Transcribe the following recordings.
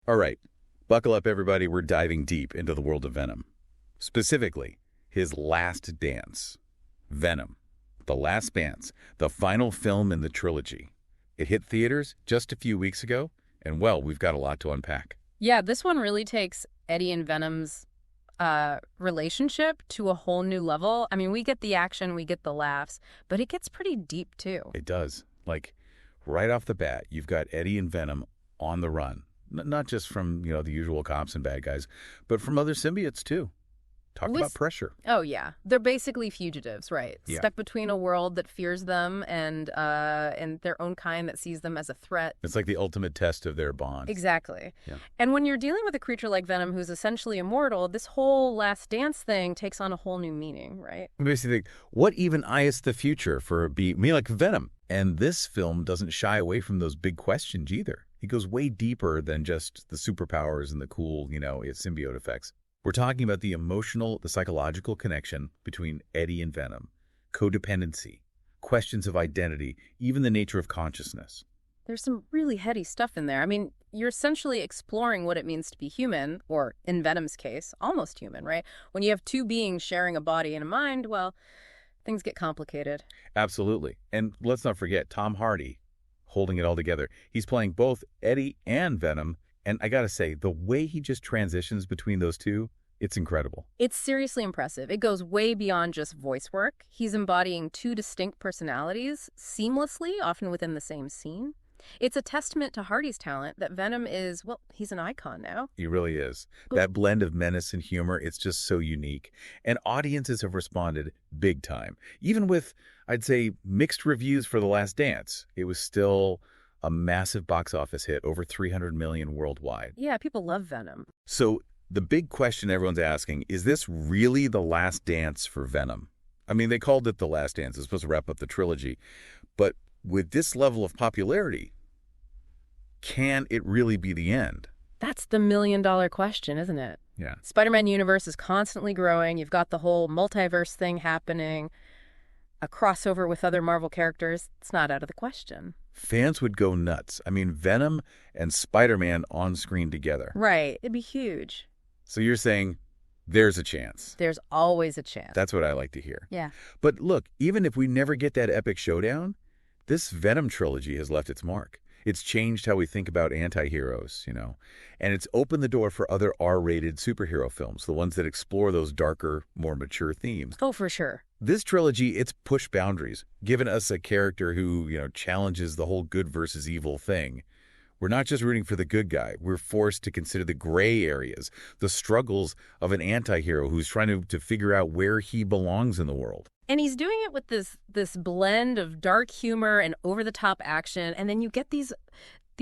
All right, buckle up, everybody. We're diving deep into the world of Venom. Specifically, his last dance. Venom, The Last Dance, the final film in the trilogy. It hit theaters just a few weeks ago, and well, we've got a lot to unpack. Yeah, this one really takes Eddie and Venom's relationship to a whole new level. I mean, we get the action, we get the laughs, but it gets pretty deep, too. It does. Like, right off the bat, you've got Eddie and Venom on the run. Not just from, the usual cops and bad guys, but from other symbiotes, too. Talk about pressure. Oh, yeah. They're basically fugitives, right? Yeah. Stuck between a world that fears them and their own kind that sees them as a threat. It's like the ultimate test of their bond. Exactly. Yeah. And when you're dealing with a creature like Venom who's essentially immortal, this whole last dance thing takes on a whole new meaning, right? We basically think, what even is the future for a being like Venom? And this film doesn't shy away from those big questions either. It goes way deeper than just the superpowers and the cool, symbiote effects. We're talking about the emotional, the psychological connection between Eddie and Venom, codependency, questions of identity, even the nature of consciousness. There's some really heady stuff in there. I mean, you're essentially exploring what it means to be human, or in Venom's case, almost human, right? When you have two beings sharing a body and a mind, well, things get complicated. Absolutely. And let's not forget Tom Hardy holding it all together. He's playing both Eddie and Venom. And I got to say, the way he just transitions between those two, it's incredible. It's seriously impressive. It goes way beyond just voice work. He's embodying two distinct personalities seamlessly, often within the same scene. It's a testament to Hardy's talent that Venom is, well, he's an icon now. He really is. That blend of menace and humor, it's just so unique. And audiences have responded big time. Even with, I'd say, mixed reviews for The Last Dance, it was still a massive box office hit, over 300 million worldwide. Yeah, people love Venom. So the big question everyone's asking, is this really the last dance for Venom? I mean, they called it The Last Dance. It's supposed to wrap up the trilogy. But with this level of popularity, can it really be the end? That's the million-dollar question, isn't it? Yeah. Spider-Man universe is constantly growing. You've got the whole multiverse thing happening, a crossover with other Marvel characters. It's not out of the question. Fans would go nuts. I mean, Venom and Spider-Man on screen together. Right. It'd be huge. So you're saying there's a chance. There's always a chance. That's what I like to hear. Yeah. But look, even if we never get that epic showdown, this Venom trilogy has left its mark. It's changed how we think about anti-heroes, and it's opened the door for other R-rated superhero films, the ones that explore those darker, more mature themes. Oh, for sure. This trilogy, it's pushed boundaries, given us a character who, challenges the whole good versus evil thing. We're not just rooting for the good guy. We're forced to consider the gray areas, the struggles of an anti-hero who's trying to figure out where he belongs in the world. And he's doing it with this blend of dark humor and over-the-top action, and then you get these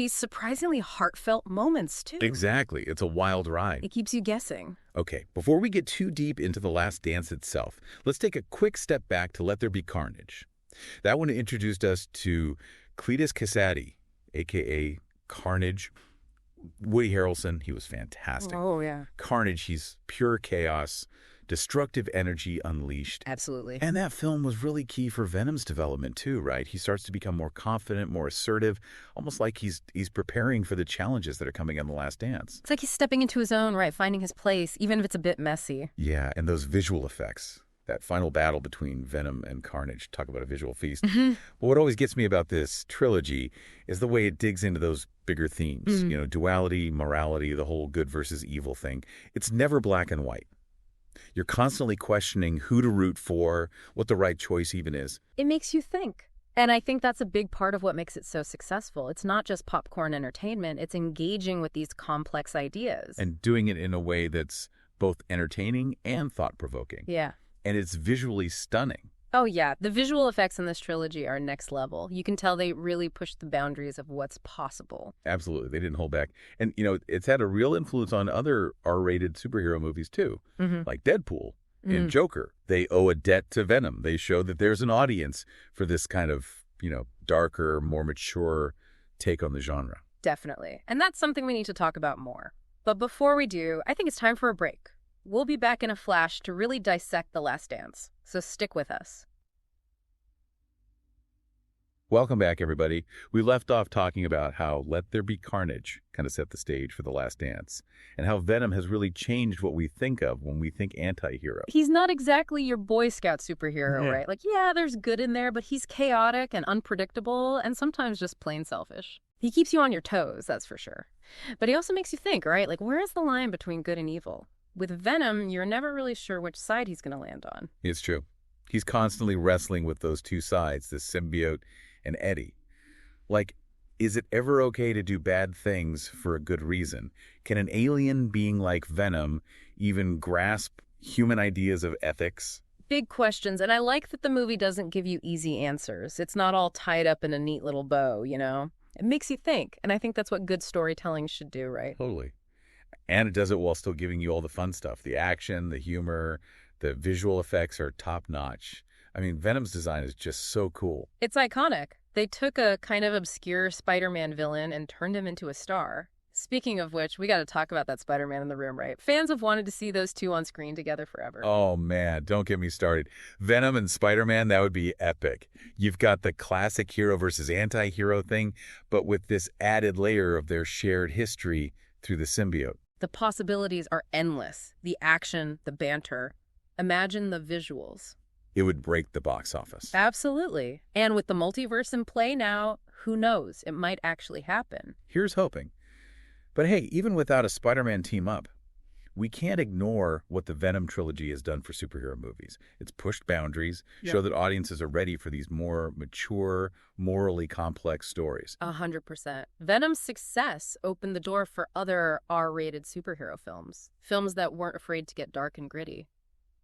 surprisingly heartfelt moments, too. Exactly. It's a wild ride. It keeps you guessing. Okay, before we get too deep into The Last Dance itself, let's take a quick step back to Let There Be Carnage. That one introduced us to Cletus Kasady, a.k.a. Carnage. Woody Harrelson, he was fantastic. Oh, yeah. Carnage, he's pure chaos, destructive energy unleashed. Absolutely. And that film was really key for Venom's development too, right? He starts to become more confident, more assertive, almost like he's preparing for the challenges that are coming in The Last Dance. It's like he's stepping into his own, right? Finding his place, even if it's a bit messy. Yeah, and those visual effects. That final battle between Venom and Carnage. Talk about a visual feast. But what always gets me about this trilogy is the way it digs into those bigger themes. Duality, morality, the whole good versus evil thing. It's never black and white. You're constantly questioning who to root for, what the right choice even is. It makes you think. And I think that's a big part of what makes it so successful. It's not just popcorn entertainment. It's engaging with these complex ideas. And doing it in a way that's both entertaining and thought-provoking. Yeah. And it's visually stunning. Oh, yeah. The visual effects in this trilogy are next level. You can tell they really pushed the boundaries of what's possible. Absolutely. They didn't hold back. And, it's had a real influence on other R-rated superhero movies, too, like Deadpool and Joker. They owe a debt to Venom. They show that there's an audience for this kind of, darker, more mature take on the genre. Definitely. And that's something we need to talk about more. But before we do, I think it's time for a break. We'll be back in a flash to really dissect The Last Dance, so stick with us. Welcome back, everybody. We left off talking about how Let There Be Carnage kind of set the stage for The Last Dance, and how Venom has really changed what we think of when we think anti-hero. He's not exactly your Boy Scout superhero, right? Like, yeah, there's good in there, but he's chaotic and unpredictable and sometimes just plain selfish. He keeps you on your toes, that's for sure. But he also makes you think, right? Like, where is the line between good and evil? With Venom, you're never really sure which side he's going to land on. It's true. He's constantly wrestling with those two sides, the symbiote and Eddie. Like, is it ever okay to do bad things for a good reason? Can an alien being like Venom even grasp human ideas of ethics? Big questions, and I like that the movie doesn't give you easy answers. It's not all tied up in a neat little bow, you know? It makes you think, and I think that's what good storytelling should do, right? Totally. And it does it while still giving you all the fun stuff. The action, the humor, the visual effects are top-notch. I mean, Venom's design is just so cool. It's iconic. They took a kind of obscure Spider-Man villain and turned him into a star. Speaking of which, we got to talk about that Spider-Man in the room, right? Fans have wanted to see those two on screen together forever. Oh, man, don't get me started. Venom and Spider-Man, that would be epic. You've got the classic hero versus anti-hero thing, but with this added layer of their shared history through the symbiote. The possibilities are endless. The action, the banter. Imagine the visuals. It would break the box office. Absolutely. And with the multiverse in play now, who knows? It might actually happen. Here's hoping. But hey, even without a Spider-Man team-up, we can't ignore what the Venom trilogy has done for superhero movies. It's pushed boundaries, show that audiences are ready for these more mature, morally complex stories. 100%. Venom's success opened the door for other R-rated superhero films. Films that weren't afraid to get dark and gritty.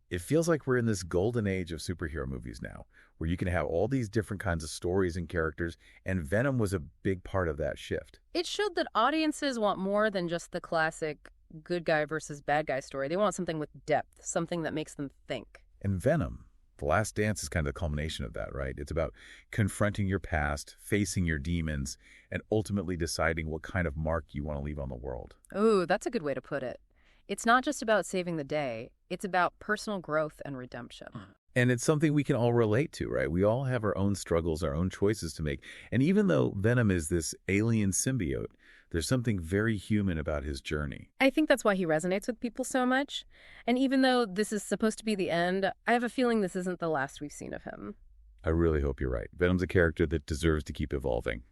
It feels like we're in this golden age of superhero movies now, where you can have all these different kinds of stories and characters, and Venom was a big part of that shift. It showed that audiences want more than just the classic good guy versus bad guy story. They want something with depth, something that makes them think. And Venom, The Last Dance, is kind of the culmination of that, right? It's about confronting your past, facing your demons, and ultimately deciding what kind of mark you want to leave on the world. Ooh, that's a good way to put it. It's not just about saving the day. It's about personal growth and redemption. And it's something we can all relate to, right? We all have our own struggles, our own choices to make. And even though Venom is this alien symbiote, there's something very human about his journey. I think that's why he resonates with people so much. And even though this is supposed to be the end, I have a feeling this isn't the last we've seen of him. I really hope you're right. Venom's a character that deserves to keep evolving.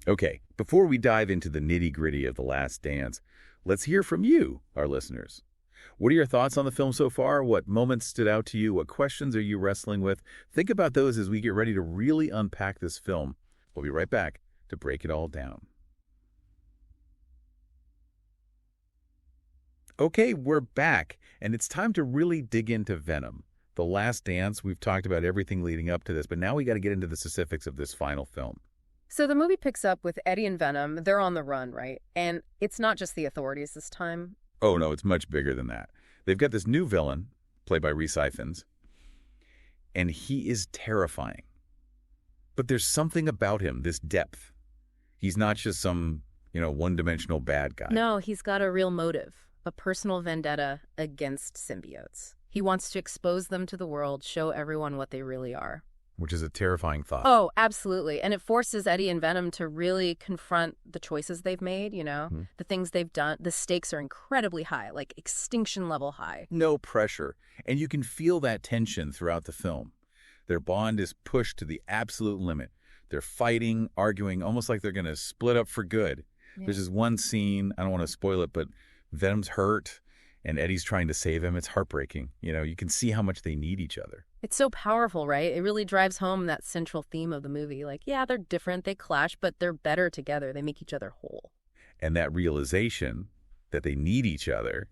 Okay, before we dive into the nitty-gritty of The Last Dance, let's hear from you, our listeners. What are your thoughts on the film so far? What moments stood out to you? What questions are you wrestling with? Think about those as we get ready to really unpack this film. We'll be right back to break it all down. Okay, we're back, and it's time to really dig into Venom. The Last Dance, we've talked about everything leading up to this, but now we got to get into the specifics of this final film. So the movie picks up with Eddie and Venom. They're on the run, right? And it's not just the authorities this time. Oh, no, it's much bigger than that. They've got this new villain, played by Rhys Ifans, and he is terrifying. But there's something about him, this depth. He's not just some, one-dimensional bad guy. No, he's got a real motive, a personal vendetta against symbiotes. He wants to expose them to the world, show everyone what they really are. Which is a terrifying thought. Oh, absolutely. And it forces Eddie and Venom to really confront the choices they've made, the things they've done. The stakes are incredibly high, like extinction level high. No pressure. And you can feel that tension throughout the film. Their bond is pushed to the absolute limit. They're fighting, arguing, almost like they're going to split up for good. Yeah. There's this one scene, I don't want to spoil it, but Venom's hurt and Eddie's trying to save him. It's heartbreaking. You can see how much they need each other. It's so powerful, right? It really drives home that central theme of the movie. Like, yeah, they're different, they clash, but they're better together. They make each other whole. And that realization that they need each other,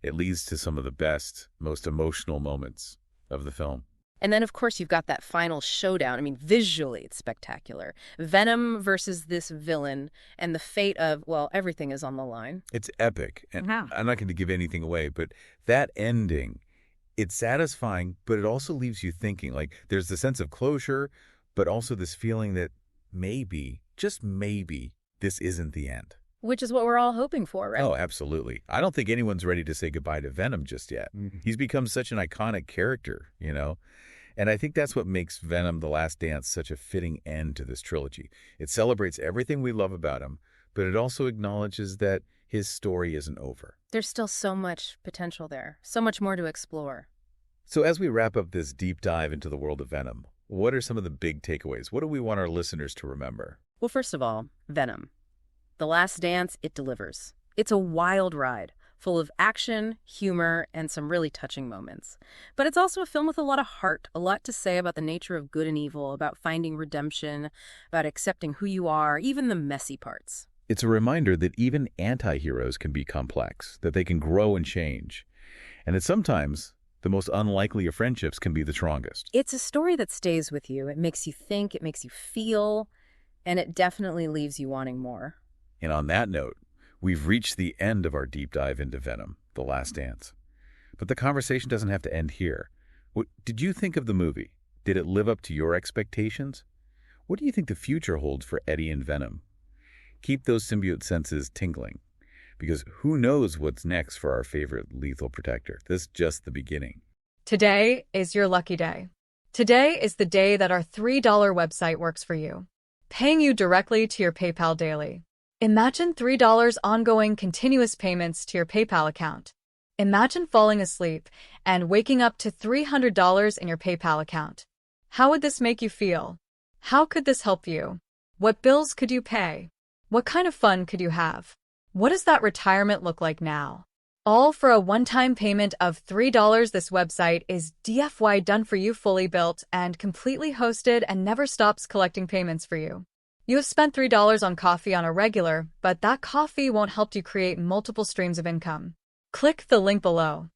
it leads to some of the best, most emotional moments of the film. And then, of course, you've got that final showdown. I mean, visually, it's spectacular. Venom versus this villain and the fate of, well, everything is on the line. It's epic. And I'm not going to give anything away, but that ending, it's satisfying, but it also leaves you thinking. Like, there's the sense of closure, but also this feeling that maybe, just maybe, this isn't the end. Which is what we're all hoping for, right? Oh, absolutely. I don't think anyone's ready to say goodbye to Venom just yet. He's become such an iconic character, And I think that's what makes Venom: The Last Dance such a fitting end to this trilogy. It celebrates everything we love about him, but it also acknowledges that his story isn't over. There's still so much potential there, so much more to explore. So as we wrap up this deep dive into the world of Venom, what are some of the big takeaways? What do we want our listeners to remember? Well, first of all, Venom. The Last Dance, it delivers. It's a wild ride, full of action, humor, and some really touching moments. But it's also a film with a lot of heart, a lot to say about the nature of good and evil, about finding redemption, about accepting who you are, even the messy parts. It's a reminder that even anti-heroes can be complex, that they can grow and change, and that sometimes the most unlikely of friendships can be the strongest. It's a story that stays with you. It makes you think, it makes you feel, and it definitely leaves you wanting more. And on that note, we've reached the end of our deep dive into Venom: The Last Dance. But the conversation doesn't have to end here. What did you think of the movie? Did it live up to your expectations? What do you think the future holds for Eddie and Venom? Keep those symbiote senses tingling, because who knows what's next for our favorite lethal protector. This is just the beginning. Today is your lucky day. Today is the day that our $3 website works for you, paying you directly to your PayPal daily. Imagine $3 ongoing continuous payments to your PayPal account. Imagine falling asleep and waking up to $300 in your PayPal account. How would this make you feel? How could this help you? What bills could you pay? What kind of fun could you have? What does that retirement look like now? All for a one-time payment of $3. This website is DFY done for you, fully built and completely hosted, and never stops collecting payments for you. You have spent $3 on coffee on a regular, but that coffee won't help you create multiple streams of income. Click the link below.